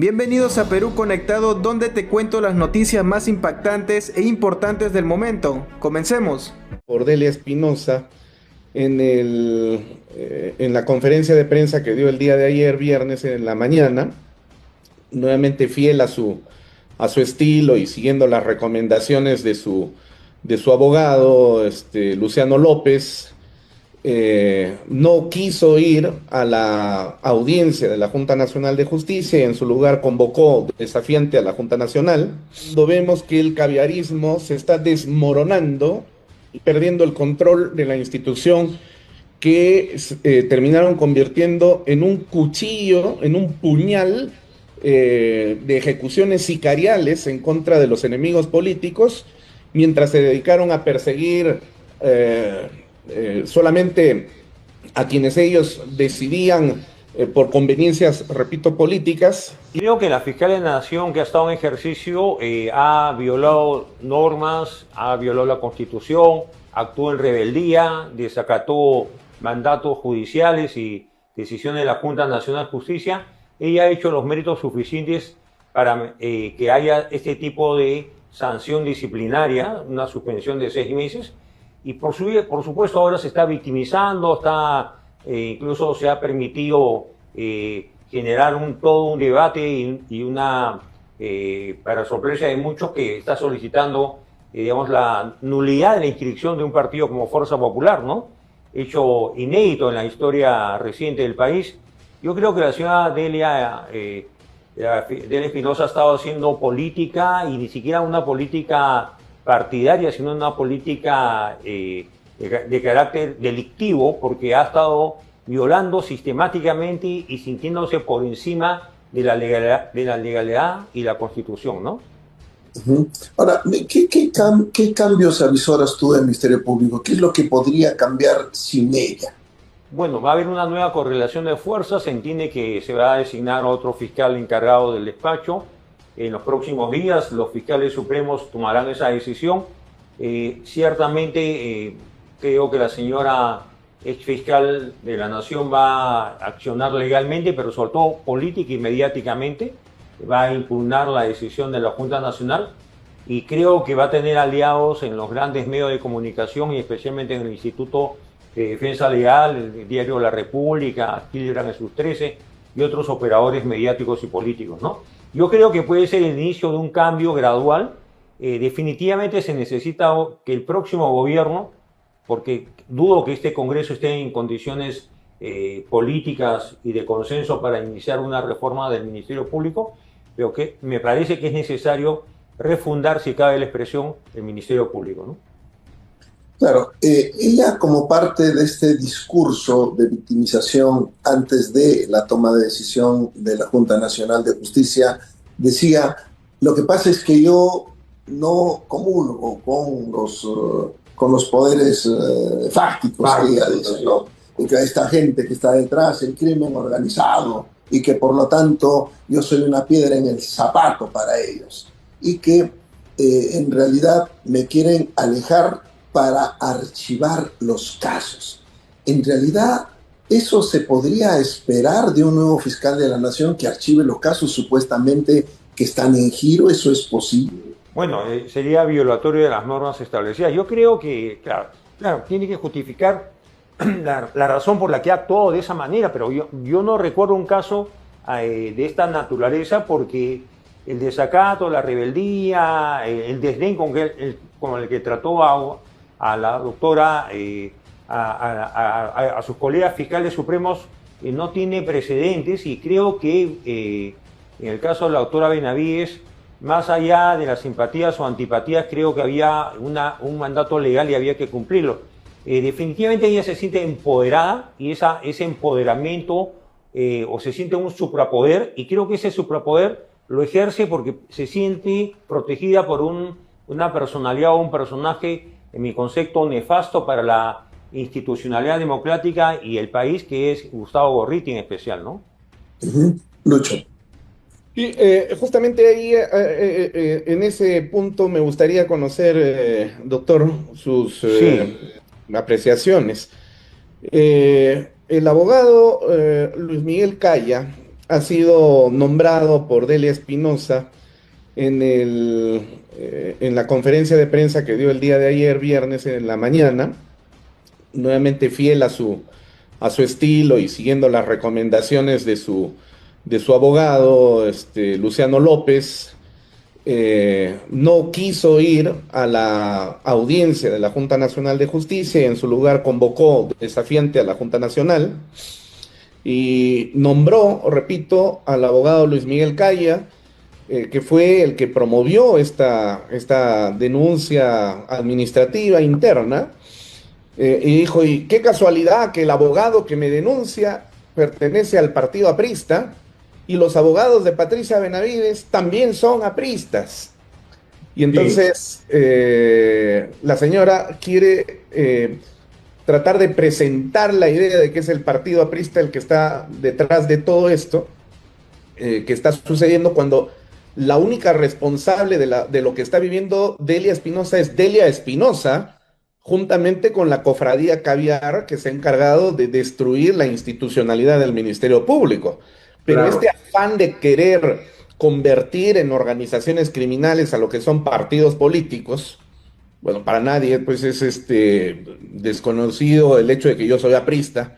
Bienvenidos a Perú Conectado, donde te cuento las noticias más impactantes e importantes del momento. Comencemos. Cordelia Espinosa en la conferencia de prensa que dio el día de ayer, viernes en la mañana, nuevamente fiel a su estilo y siguiendo las recomendaciones de su abogado, Luciano López. No quiso ir a la audiencia de la Junta Nacional de Justicia y en su lugar convocó desafiante a la Junta Nacional. Vemos que el caviarismo se está desmoronando y perdiendo el control de la institución que terminaron convirtiendo en un cuchillo, en un puñal de ejecuciones sicariales en contra de los enemigos políticos, mientras se dedicaron a perseguir solamente a quienes ellos decidían por conveniencias, repito, políticas. Creo que la fiscal de la Nación que ha estado en ejercicio ha violado normas, ha violado la Constitución, actuó en rebeldía, desacató mandatos judiciales y decisiones de la Junta Nacional de Justicia. Ella ha hecho los méritos suficientes para que haya este tipo de sanción disciplinaria, una suspensión de 6 meses. Y por supuesto ahora se está victimizando, incluso se ha permitido generar todo un debate y una, para sorpresa de muchos, que está solicitando, digamos, la nulidad de la inscripción de un partido como Fuerza Popular, ¿no? Hecho inédito en la historia reciente del país. Yo creo que la señora Delia Espinosa ha estado haciendo política, y ni siquiera una política partidaria, sino una política de carácter delictivo, porque ha estado violando sistemáticamente y sintiéndose por encima de la legalidad y la Constitución, ¿no? Ahora, ¿qué cambios avisoras tú del Ministerio Público? ¿Qué es lo que podría cambiar sin ella? Bueno, va a haber una nueva correlación de fuerzas. Se entiende que se va a designar otro fiscal encargado del despacho. En los próximos días los fiscales supremos tomarán esa decisión. Ciertamente creo que la señora ex fiscal de la Nación va a accionar legalmente, pero sobre todo política y mediáticamente. Va a impugnar la decisión de la Junta Nacional, y creo que va a tener aliados en los grandes medios de comunicación y especialmente en el Instituto de Defensa Legal, el diario La República, Telegram en sus 13 y otros operadores mediáticos y políticos, ¿no? Yo creo que puede ser el inicio de un cambio gradual. Definitivamente se necesita que el próximo gobierno, porque dudo que este Congreso esté en condiciones políticas y de consenso para iniciar una reforma del Ministerio Público, pero que me parece que es necesario refundar, si cabe la expresión, el Ministerio Público, ¿no? Claro, ella, como parte de este discurso de victimización antes de la toma de decisión de la Junta Nacional de Justicia, decía: lo que pasa es que yo no comulgo con los poderes fácticos, que ella dice, ¿no? Y que esta gente que está detrás, el crimen organizado, y que por lo tanto yo soy una piedra en el zapato para ellos, y que en realidad me quieren alejar para archivar los casos. En realidad, ¿eso se podría esperar de un nuevo fiscal de la Nación, que archive los casos supuestamente que están en giro? ¿Eso es posible? Bueno, sería violatorio de las normas establecidas. Yo creo que, claro, tiene que justificar la razón por la que ha actuado de esa manera, pero yo no recuerdo un caso de esta naturaleza, porque el desacato, la rebeldía, el desdén con el que trató a la doctora, a sus colegas fiscales supremos, no tiene precedentes. Y creo que en el caso de la doctora Benavides, más allá de las simpatías o antipatías, creo que había un mandato legal y había que cumplirlo. Definitivamente ella se siente empoderada, y ese empoderamiento o se siente un suprapoder, y creo que ese suprapoder lo ejerce porque se siente protegida por una personalidad o un personaje, en mi concepto, nefasto para la institucionalidad democrática y el país, que es Gustavo Gorriti en especial, ¿no? Lucho. Y justamente ahí, en ese punto, me gustaría conocer, doctor, sus Sí. apreciaciones. El abogado Luis Miguel Caya ha sido nombrado por Delia Espinosa en la conferencia de prensa que dio el día de ayer, viernes en la mañana, nuevamente fiel a su estilo y siguiendo las recomendaciones de su abogado, Luciano López. No quiso ir a la audiencia de la Junta Nacional de Justicia y en su lugar convocó desafiante a la Junta Nacional y nombró, repito, al abogado Luis Miguel Caya, que fue el que promovió esta denuncia administrativa interna, y dijo, y qué casualidad que el abogado que me denuncia pertenece al partido aprista, y los abogados de Patricia Benavides también son apristas. Y entonces la señora quiere tratar de presentar la idea de que es el partido aprista el que está detrás de todo esto que está sucediendo, cuando la única responsable de lo que está viviendo Delia Espinosa es Delia Espinosa, juntamente con la cofradía Caviar, que se ha encargado de destruir la institucionalidad del Ministerio Público. Pero Claro. este afán de querer convertir en organizaciones criminales a lo que son partidos políticos, bueno, para nadie pues es desconocido el hecho de que yo soy aprista,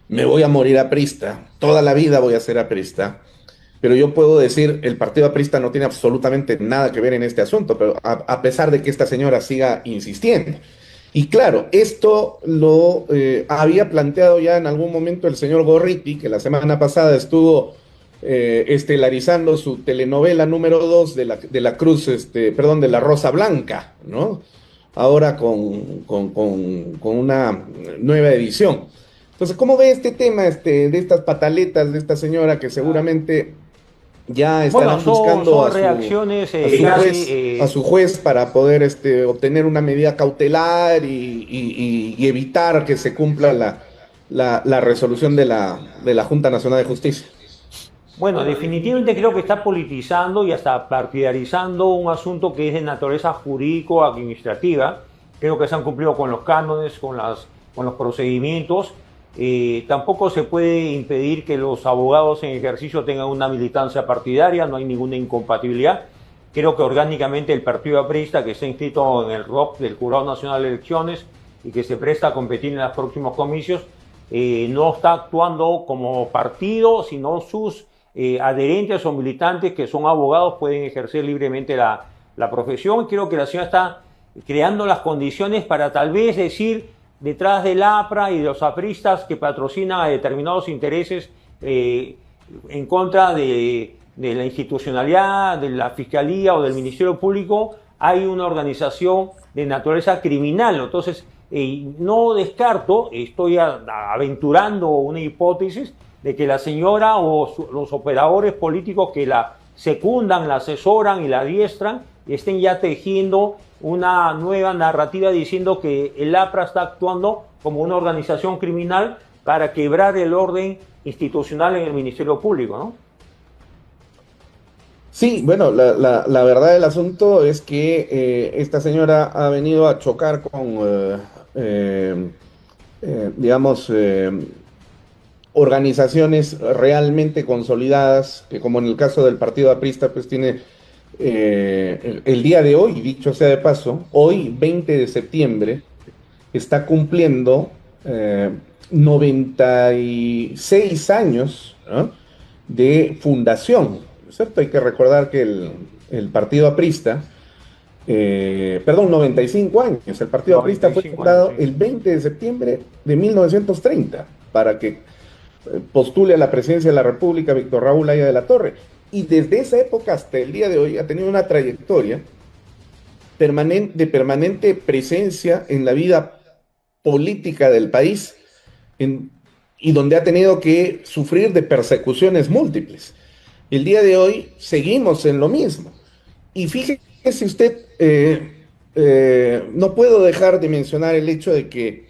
me voy a morir aprista, toda la vida voy a ser aprista, pero yo puedo decir, el partido aprista no tiene absolutamente nada que ver en este asunto, pero a pesar de que esta señora siga insistiendo. Y claro, esto lo había planteado ya en algún momento el señor Gorriti, que la semana pasada estuvo estelarizando su telenovela número 2 de la Cruz, perdón, de la Rosa Blanca, ¿no? Ahora con una nueva edición. Entonces, ¿cómo ve este tema de estas pataletas de esta señora que seguramente ya estarán Bueno, buscando son reacciones casi, a su juez para poder obtener una medida cautelar y evitar que se cumpla la resolución de la Junta Nacional de Justicia? bueno, definitivamente creo que está politizando y hasta partidarizando un asunto que es de naturaleza jurídico-administrativa. Creo que se han cumplido con los cánones, con los procedimientos. Tampoco se puede impedir que los abogados en ejercicio tengan una militancia partidaria, no hay ninguna incompatibilidad. Creo que orgánicamente el partido aprista, que está inscrito en el ROC del Jurado Nacional de Elecciones y que se presta a competir en los próximos comicios, no está actuando como partido, sino sus adherentes o militantes que son abogados pueden ejercer libremente la profesión. Creo que la señora está creando las condiciones para tal vez decir, detrás del APRA y de los apristas que patrocinan a determinados intereses en contra de la institucionalidad, de la Fiscalía o del Ministerio Público, hay una organización de naturaleza criminal. Entonces, no descarto, estoy aventurando una hipótesis de que la señora o los operadores políticos que la secundan, la asesoran y la adiestran estén ya tejiendo una nueva narrativa diciendo que el APRA está actuando como una organización criminal para quebrar el orden institucional en el Ministerio Público, ¿no? Sí, bueno, la verdad del asunto es que esta señora ha venido a chocar con, digamos, organizaciones realmente consolidadas, que como en el caso del Partido Aprista, pues tiene el día de hoy, dicho sea de paso, hoy, 20 de septiembre, está cumpliendo 96 años, ¿no?, de fundación, ¿cierto? Hay que recordar que el Partido Aprista, perdón, 95 años, el Partido Aprista fue fundado años, sí, el 20 de septiembre de 1930 para que postule a la presidencia de la República Víctor Raúl Haya de la Torre. Y desde esa época hasta el día de hoy ha tenido una trayectoria de permanente presencia en la vida política del país y donde ha tenido que sufrir de persecuciones múltiples. El día de hoy seguimos en lo mismo. Y fíjese usted, no puedo dejar de mencionar el hecho de que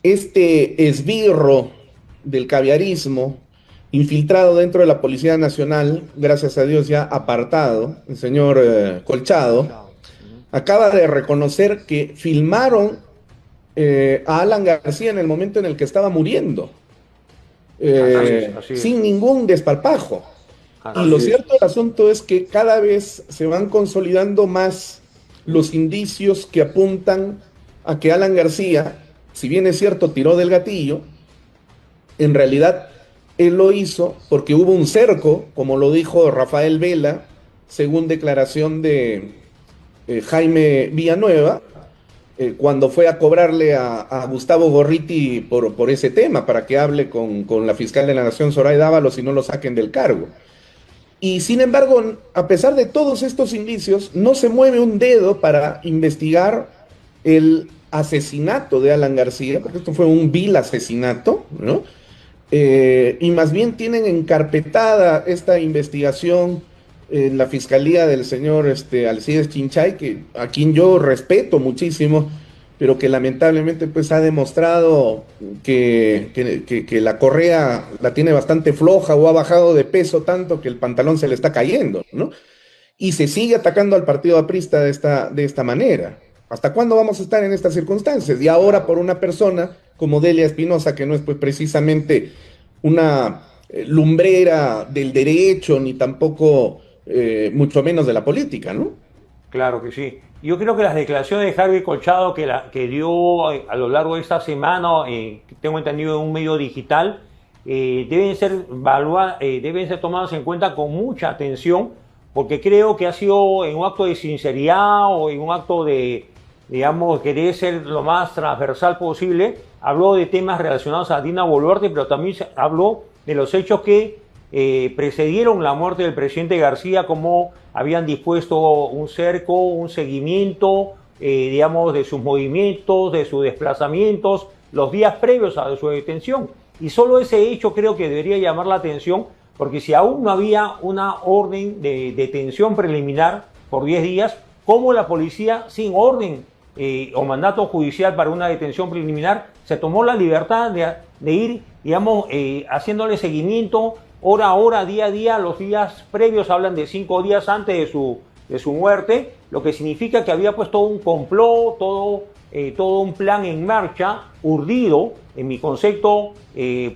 este esbirro del caviarismo, infiltrado dentro de la Policía Nacional, gracias a Dios ya apartado, el señor Colchado, acaba de reconocer que filmaron a Alan García en el momento en el que estaba muriendo, así es. sin ningún desparpajo. Y lo cierto del asunto es que cada vez se van consolidando más los indicios que apuntan a que Alan García, si bien es cierto, tiró del gatillo, en realidad él lo hizo porque hubo un cerco, como lo dijo Rafael Vela, según declaración de Jaime Villanueva, cuando fue a cobrarle a Gustavo Gorriti por ese tema, para que hable con la fiscal de la Nación, Zoraida Ábalos, y no lo saquen del cargo. Y sin embargo, a pesar de todos estos indicios, no se mueve un dedo para investigar el asesinato de Alan García, porque esto fue un vil asesinato, ¿no? Y más bien tienen encarpetada esta investigación en la fiscalía del señor Alcides Chinchay, a quien yo respeto muchísimo, pero que lamentablemente pues ha demostrado que la correa la tiene bastante floja o ha bajado de peso tanto que el pantalón se le está cayendo, ¿no? Y se sigue atacando al partido aprista de esta manera. ¿Hasta cuándo vamos a estar en estas circunstancias? Y ahora por una persona como Delia Espinosa, que no es pues precisamente una lumbrera del derecho, ni tampoco mucho menos de la política, ¿no? Claro que sí. Yo creo que las declaraciones de Harvey Colchado que dio a lo largo de esta semana, tengo entendido en un medio digital, deben ser tomadas en cuenta con mucha atención, porque creo que ha sido en un acto de sinceridad o en un acto de, digamos, querer ser lo más transversal posible. Habló de temas relacionados a Dina Boluarte, pero también habló de los hechos que precedieron la muerte del presidente García, como habían dispuesto un cerco, un seguimiento, digamos, de sus movimientos, de sus desplazamientos, los días previos a su detención. Y solo ese hecho creo que debería llamar la atención, porque si aún no había una orden de detención preliminar por 10 días, ¿cómo la policía, sin orden o mandato judicial para una detención preliminar, se tomó la libertad de ir, digamos, haciéndole seguimiento hora a hora, día a día? Los días previos hablan de 5 días antes de su muerte, lo que significa que había pues todo un complot, todo un plan en marcha, urdido, en mi concepto,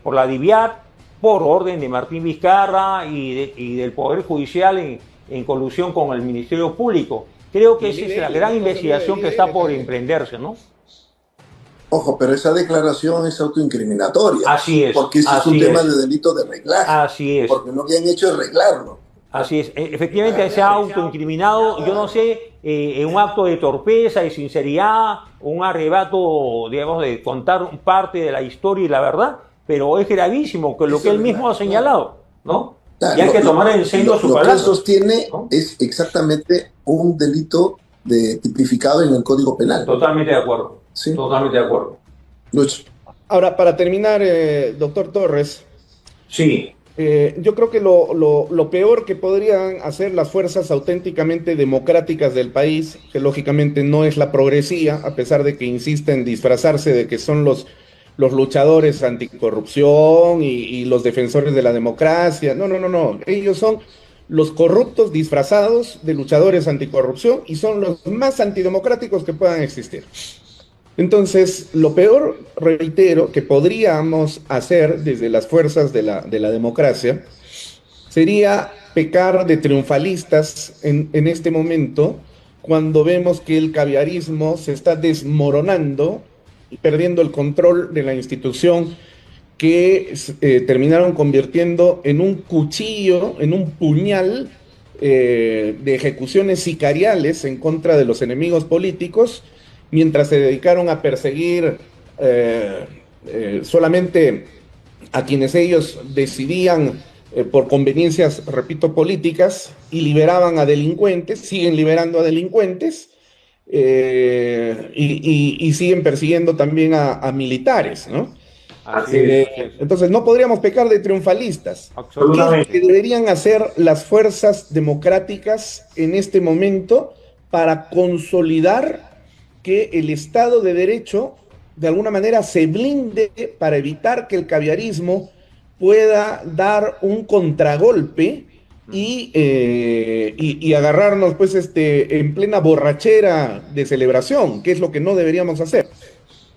por la DIVIAT, por orden de Martín Vizcarra y del Poder Judicial en colusión con el Ministerio Público. Creo que esa es la gran investigación que está por emprenderse, ¿no? Ojo, pero esa declaración es autoincriminatoria. Así es. Porque ese es un tema de delito de reglaje. Así es. Porque lo que han hecho es reglarlo. Así es. Efectivamente se ha autoincriminado, yo no sé, en un acto de torpeza, de sinceridad, un arrebato, digamos, de contar parte de la historia y la verdad, pero es gravísimo con lo que él mismo ha señalado, ¿no? Claro, y hay que tomar en serio su palabra. Lo que él sostiene, ¿no?, es exactamente un delito tipificado en el Código Penal. Totalmente de acuerdo. Sí. Totalmente de acuerdo. Lucho. Ahora, para terminar, doctor Torres. Sí. Yo creo que lo peor que podrían hacer las fuerzas auténticamente democráticas del país, que lógicamente no es la progresía, a pesar de que insiste en disfrazarse de que son los luchadores anticorrupción y los defensores de la democracia. No. Ellos son los corruptos disfrazados de luchadores anticorrupción y son los más antidemocráticos que puedan existir. Entonces, lo peor, reitero, que podríamos hacer desde las fuerzas de la democracia sería pecar de triunfalistas en este momento, cuando vemos que el caviarismo se está desmoronando y perdiendo el control de la institución, que terminaron convirtiendo en un cuchillo, en un puñal de ejecuciones sicariales en contra de los enemigos políticos, mientras se dedicaron a perseguir solamente a quienes ellos decidían por conveniencias, repito, políticas, y liberaban a delincuentes, siguen liberando a delincuentes, y siguen persiguiendo también a militares, ¿no? Entonces no podríamos pecar de triunfalistas. ¿Qué es lo que deberían hacer las fuerzas democráticas en este momento para consolidar que el Estado de Derecho de alguna manera se blinde, para evitar que el caviarismo pueda dar un contragolpe y agarrarnos pues en plena borrachera de celebración, que es lo que no deberíamos hacer?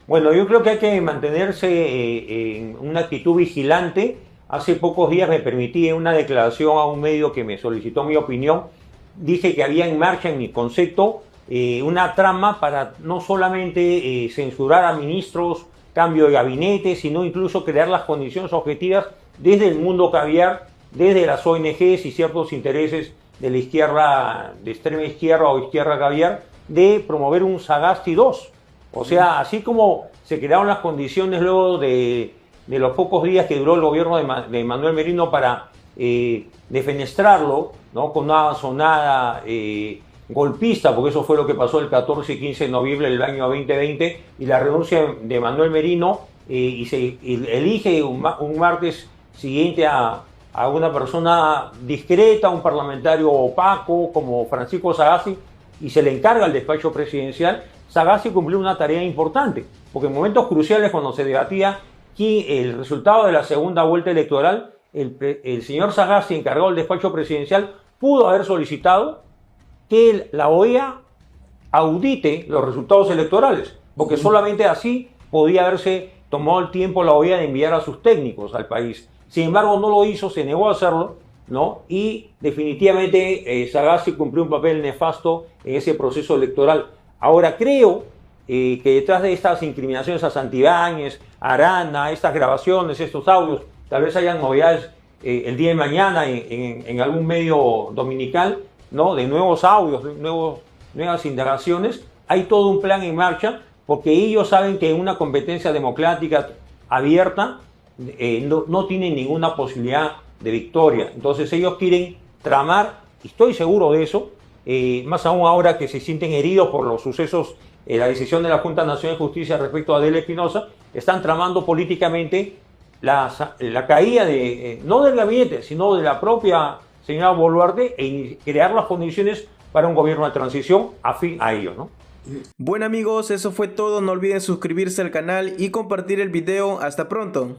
Bueno, yo creo que hay que mantenerse en una actitud vigilante hace pocos días me permití en una declaración a un medio que me solicitó mi opinión, dije que había en marcha en mi concepto una trama para no solamente censurar a ministros, cambio de gabinete, sino incluso crear las condiciones objetivas desde el mundo caviar, desde las ONGs y ciertos intereses de la izquierda, de extrema izquierda o izquierda caviar, de promover un Sagasti 2. O sea, así como se crearon las condiciones luego de los pocos días que duró el gobierno de Manuel Merino para defenestrarlo, ¿no? Con una sonada golpista, porque eso fue lo que pasó el 14 y 15 de noviembre del año 2020, y la renuncia de Manuel Merino, y se elige un martes siguiente a una persona discreta, un parlamentario opaco como Francisco Sagasti, y se le encarga al despacho presidencial. Sagasti cumplió una tarea importante, porque en momentos cruciales, cuando se debatía el resultado de la segunda vuelta electoral, el señor Sagasti, encargado del despacho presidencial, pudo haber solicitado que la OEA audite los resultados electorales, porque solamente así podía haberse tomado el tiempo la OEA de enviar a sus técnicos al país. Sin embargo, no lo hizo, se negó a hacerlo, ¿no? Y definitivamente Sagasti cumplió un papel nefasto en ese proceso electoral. Ahora creo que detrás de estas incriminaciones a Santibáñez, a Arana, estas grabaciones, estos audios, tal vez hayan novedades el día de mañana en algún medio dominical, ¿no? De nuevos audios, nuevas indagaciones. Hay todo un plan en marcha, porque ellos saben que en una competencia democrática abierta no tienen ninguna posibilidad de victoria. Entonces ellos quieren tramar, y estoy seguro de eso, más aún ahora que se sienten heridos por los sucesos, la decisión de la Junta Nacional de Justicia respecto a Adela Espinosa, están tramando políticamente la caída no del gabinete, sino de la propia señora Boluarte, e crear las condiciones para un gobierno de transición afín a ellos, ¿no? Bueno amigos, eso fue todo. No olviden suscribirse al canal y compartir el video. Hasta pronto.